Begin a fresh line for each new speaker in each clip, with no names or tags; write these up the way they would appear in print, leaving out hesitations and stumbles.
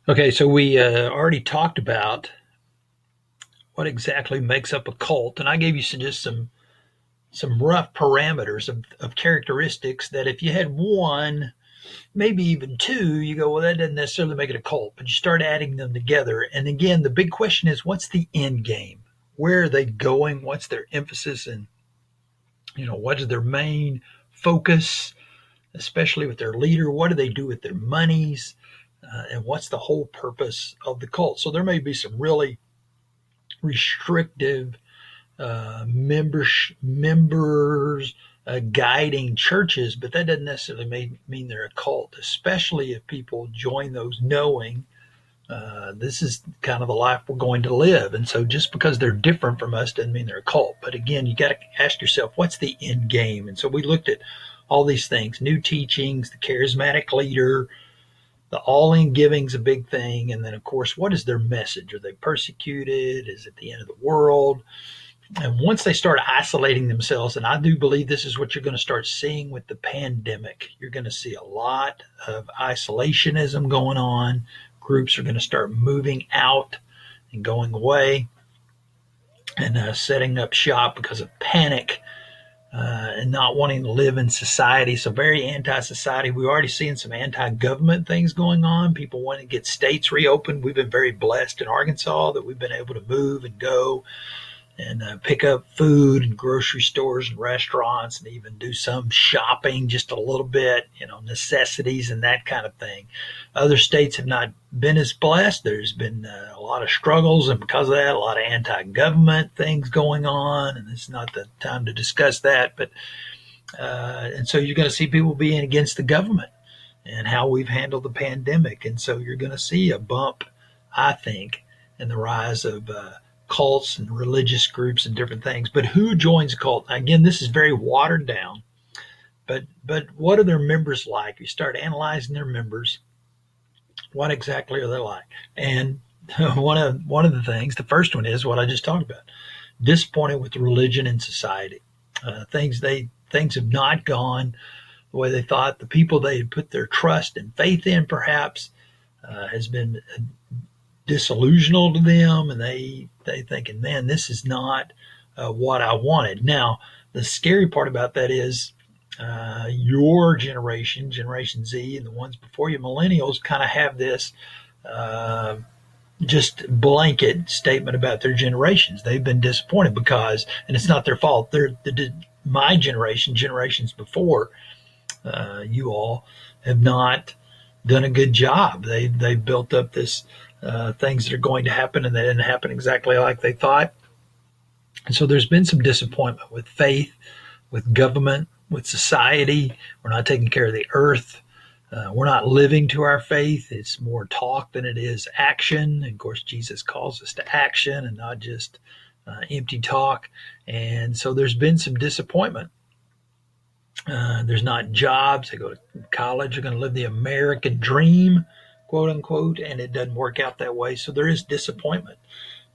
Okay, so we already talked about what exactly makes up a cult, and I gave you just some rough parameters of characteristics that if you had one, maybe even two, you go, well, that doesn't necessarily make it a cult, but you start adding them together. And again, the big question is, what's the end game? Where are they going? What's their emphasis? And what is their main focus, especially with their leader? What do they do with their monies? And what's the whole purpose of the cult? So there may be some really restrictive members guiding churches, but that doesn't necessarily mean they're a cult, especially if people join those knowing this is kind of the life we're going to live. And so just because they're different from us doesn't mean they're a cult. But again, you got to ask yourself, what's the end game? And so we looked at all these things: new teachings, the charismatic leader, the all-in giving's a big thing. And then, of course, what is their message? Are they persecuted? Is it the end of the world? And once they start isolating themselves, and I do believe this is what you're going to start seeing with the pandemic, you're going to see a lot of isolationism going on. Groups are going to start moving out and going away and setting up shop because of panic and not wanting to live in society. So very anti-society. We're already seeing some anti-government things going on. People want to get states reopened. We've been very blessed in Arkansas that we've been able to move and go and pick up food in grocery stores and restaurants and even do some shopping just a little bit, necessities and that kind of thing. Other states have not been as blessed. There's been a lot of struggles, and because of that, a lot of anti-government things going on, and it's not the time to discuss that. But and so you're going to see people being against the government and how we've handled the pandemic. And so you're going to see a bump, I think, in the rise of cults and religious groups and different things. But who joins a cult? Again, this is very watered down. But what are their members like? You start analyzing their members. What exactly are they like? And one of the things, the first one is what I just talked about: disappointed with religion and society. Things have not gone the way they thought. The people they had put their trust and faith in, perhaps, has been disillusional to them, and they thinking, man, this is not what I wanted. Now, the scary part about that is your generation, Generation Z, and the ones before you, millennials, kind of have this uh, just blanket statement about their generations. They've been disappointed because, and it's not their fault. My generation, generations before you all, have not done a good job. They built up this things that are going to happen, and they didn't happen exactly like they thought. And so there's been some disappointment with faith, with government, with society. We're not taking care of the earth. We're not living to our faith. It's more talk than it is action. And of course, Jesus calls us to action and not just empty talk. And so there's been some disappointment. There's not jobs. They go to college. They're going to live the American dream, quote unquote, and it doesn't work out that way. So there is disappointment.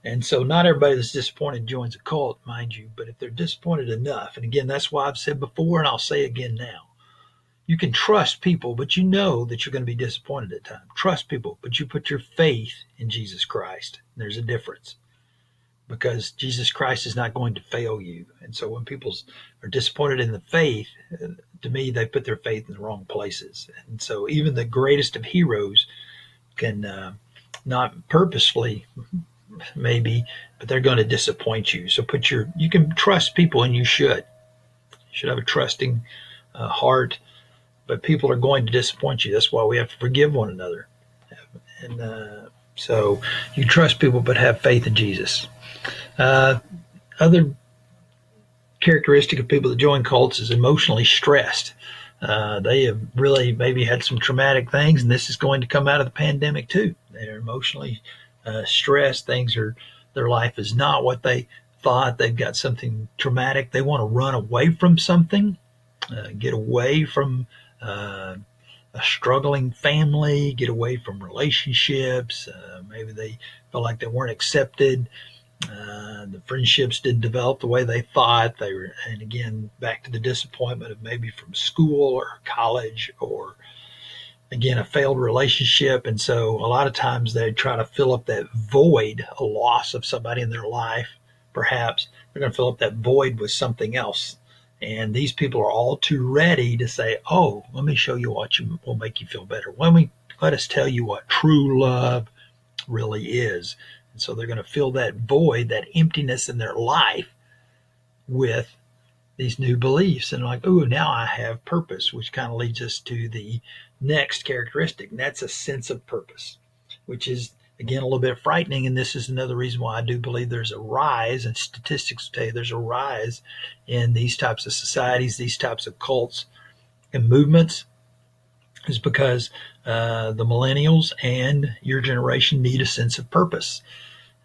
And so not everybody that's disappointed joins a cult, mind you, but if they're disappointed enough, and again, that's why I've said before and I'll say again now, you can trust people, but you know that you're going to be disappointed at times. Trust people, but you put your faith in Jesus Christ. There's a difference because Jesus Christ is not going to fail you. And so when people are disappointed in the faith, to me, they put their faith in the wrong places. And so even the greatest of heroes can not purposefully, maybe, but they're going to disappoint you. So you can trust people, and you should. You should have a trusting heart, but people are going to disappoint you. That's why we have to forgive one another. And so you trust people, but have faith in Jesus. Other characteristic of people that join cults is emotionally stressed. They have really maybe had some traumatic things, and this is going to come out of the pandemic too. They're emotionally stressed. Their life is not what they thought. They've got something traumatic. They want to run away from something, get away from a struggling family, get away from relationships. Maybe they felt like they weren't accepted. The friendships didn't develop the way they thought. And again, back to the disappointment of maybe from school or college or again, a failed relationship. And so a lot of times they try to fill up that void, a loss of somebody in their life, perhaps. They're going to fill up that void with something else. And these people are all too ready to say, oh, let me show you what will make you feel better. Let us tell you what true love really is. And so they're going to fill that void, that emptiness in their life with these new beliefs. And like, oh, now I have purpose, which kind of leads us to the next characteristic. And that's a sense of purpose, which is, again, a little bit frightening. And this is another reason why I do believe there's a rise, and statistics tell you there's a rise in these types of societies, these types of cults and movements, is because the millennials and your generation need a sense of purpose.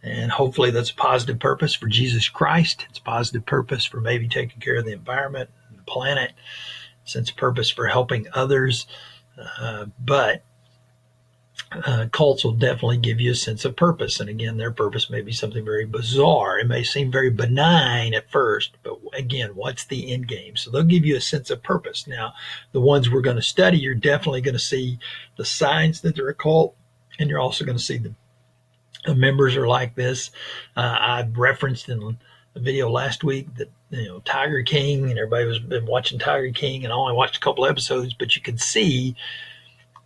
And hopefully that's a positive purpose for Jesus Christ. It's a positive purpose for maybe taking care of the environment and the planet. Sense of purpose for helping others. But cults will definitely give you a sense of purpose. And again, their purpose may be something very bizarre. It may seem very benign at first, but again, what's the end game? So they'll give you a sense of purpose. Now, the ones we're going to study, you're definitely going to see the signs that they're a cult, and you're also going to see the members are like this. I referenced in the video last week that, Tiger King, and everybody was been watching Tiger King, and I only watched a couple episodes, but you could see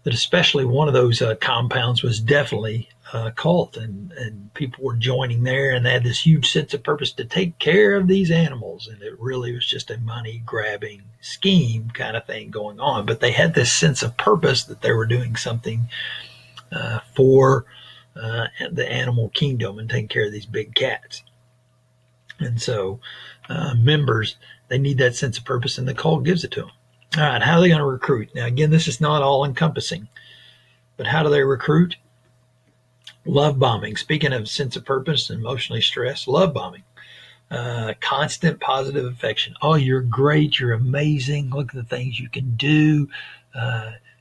that especially one of those compounds was definitely a cult, and people were joining there, and they had this huge sense of purpose to take care of these animals, and it really was just a money grabbing scheme kind of thing going on. But they had this sense of purpose that they were doing something for the animal kingdom and taking care of these big cats. And so members, they need that sense of purpose, and the cult gives it to them. All right, how are they going to recruit? Now, again, this is not all encompassing, but how do they recruit? Love bombing. Speaking of sense of purpose and emotionally stressed, love bombing. Constant positive affection. Oh, you're great. You're amazing. Look at the things you can do.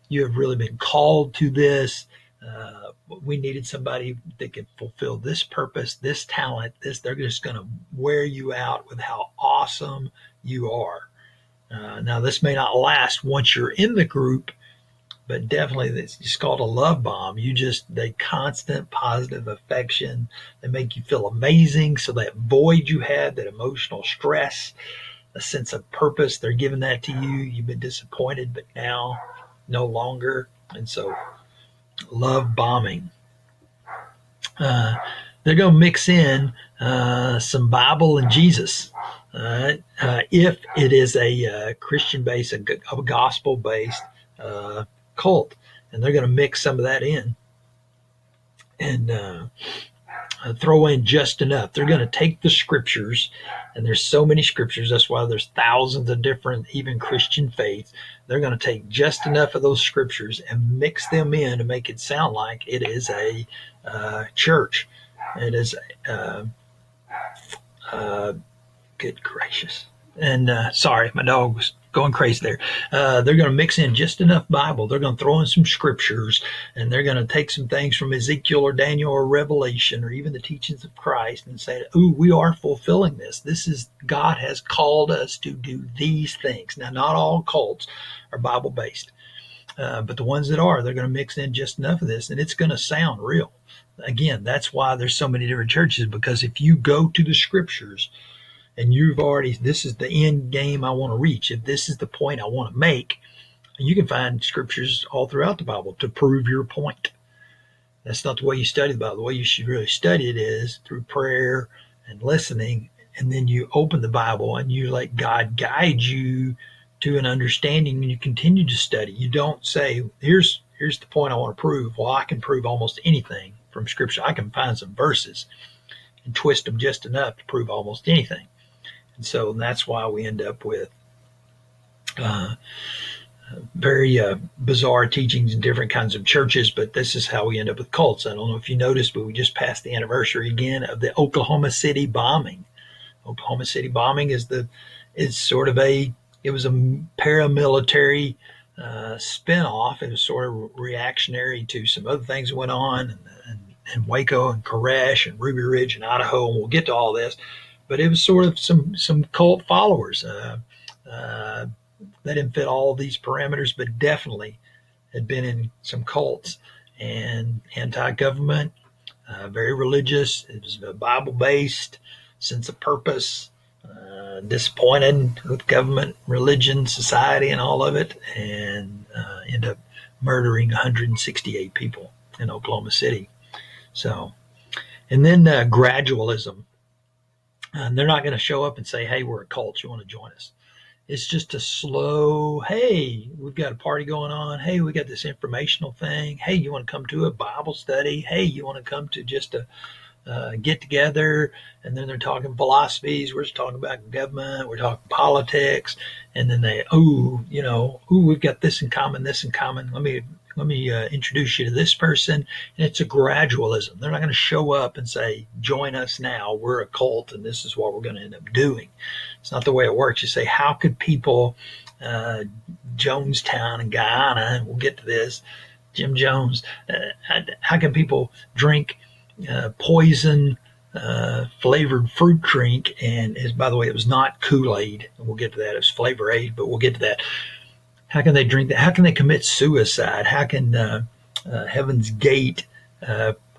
You have really been called to this. We needed somebody that could fulfill this purpose, this talent, they're just going to wear you out with how awesome you are. Now, this may not last once you're in the group, but definitely it's just called a love bomb. They constant positive affection. They make you feel amazing. So that void you had, that emotional stress, a sense of purpose, they're giving that to you. You've been disappointed, but now no longer. And so love bombing. They're going to mix in some Bible and Jesus. If it is a Christian-based, a gospel-based cult, and they're going to mix some of that in and throw in just enough. They're going to take the scriptures, and there's so many scriptures. That's why there's thousands of different, even Christian faiths. They're going to take just enough of those scriptures and mix them in to make it sound like it is a church. It is good gracious. And sorry, my dog was going crazy there. They're going to mix in just enough Bible. They're going to throw in some scriptures, and they're going to take some things from Ezekiel or Daniel or Revelation or even the teachings of Christ and say, ooh, we are fulfilling this. God has called us to do these things. Now, not all cults are Bible-based, but the ones that are, they're going to mix in just enough of this, and it's going to sound real. Again, that's why there's so many different churches, because if you go to the scriptures and this is the end game I want to reach, if this is the point I want to make, you can find scriptures all throughout the Bible to prove your point. That's not the way you study the Bible. The way you should really study it is through prayer and listening, and then you open the Bible and you let God guide you to an understanding, and you continue to study. You don't say, here's the point I want to prove. Well, I can prove almost anything from scripture. I can find some verses and twist them just enough to prove almost anything. And so that's why we end up with very bizarre teachings in different kinds of churches, but this is how we end up with cults. I don't know if you noticed, but we just passed the anniversary again of the Oklahoma City bombing. Oklahoma City bombing is sort of it was a paramilitary spinoff. It was sort of reactionary to some other things that went on in Waco and Koresh and Ruby Ridge and Idaho, and we'll get to all this. But it was sort of some cult followers. They didn't fit all these parameters, but definitely had been in some cults and anti-government, very religious. It was Bible-based, sense of purpose, disappointed with government, religion, society, and all of it, and end up murdering 168 people in Oklahoma City. So, and then gradualism. They're not going to show up and say, "Hey, we're a cult. You want to join us?" It's just a slow, "Hey, we've got a party going on. Hey, we got this informational thing. Hey, you want to come to a Bible study? Hey, you want to come to just a get together?" And then they're talking philosophies. We're just talking about government. We're talking politics. And then we've got this in common, this in common. Let me introduce you to this person. And it's a gradualism. They're not going to show up and say, "Join us now. We're a cult, and this is what we're going to end up doing." It's not the way it works. You say, how could people, Jonestown and Guyana, and we'll get to this, Jim Jones, how can people drink poison flavored fruit drink? And by the way, it was not Kool-Aid. And we'll get to that. It was Flavor Aid, but we'll get to that. How can they drink that? How can they commit suicide? How can Heaven's Gate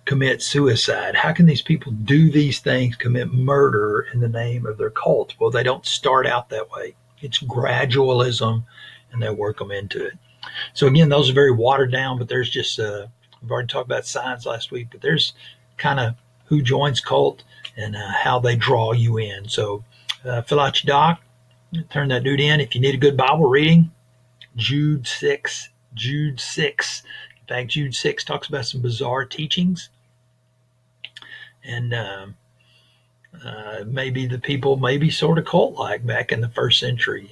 commit suicide? How can these people do these things, commit murder in the name of their cult? Well, they don't start out that way. It's gradualism, and they work them into it. So again, those are very watered down, but there's just, we've already talked about signs last week, but there's kind of who joins cult and how they draw you in. So fill out your doc, turn that dude in. If you need a good Bible reading, Jude 6. In fact, Jude 6 talks about some bizarre teachings. And maybe the people may be sort of cult-like back in the first century.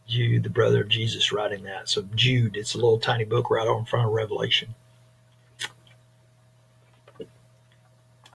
Jude, the brother of Jesus, writing that. So Jude, it's a little tiny book right on in front of Revelation.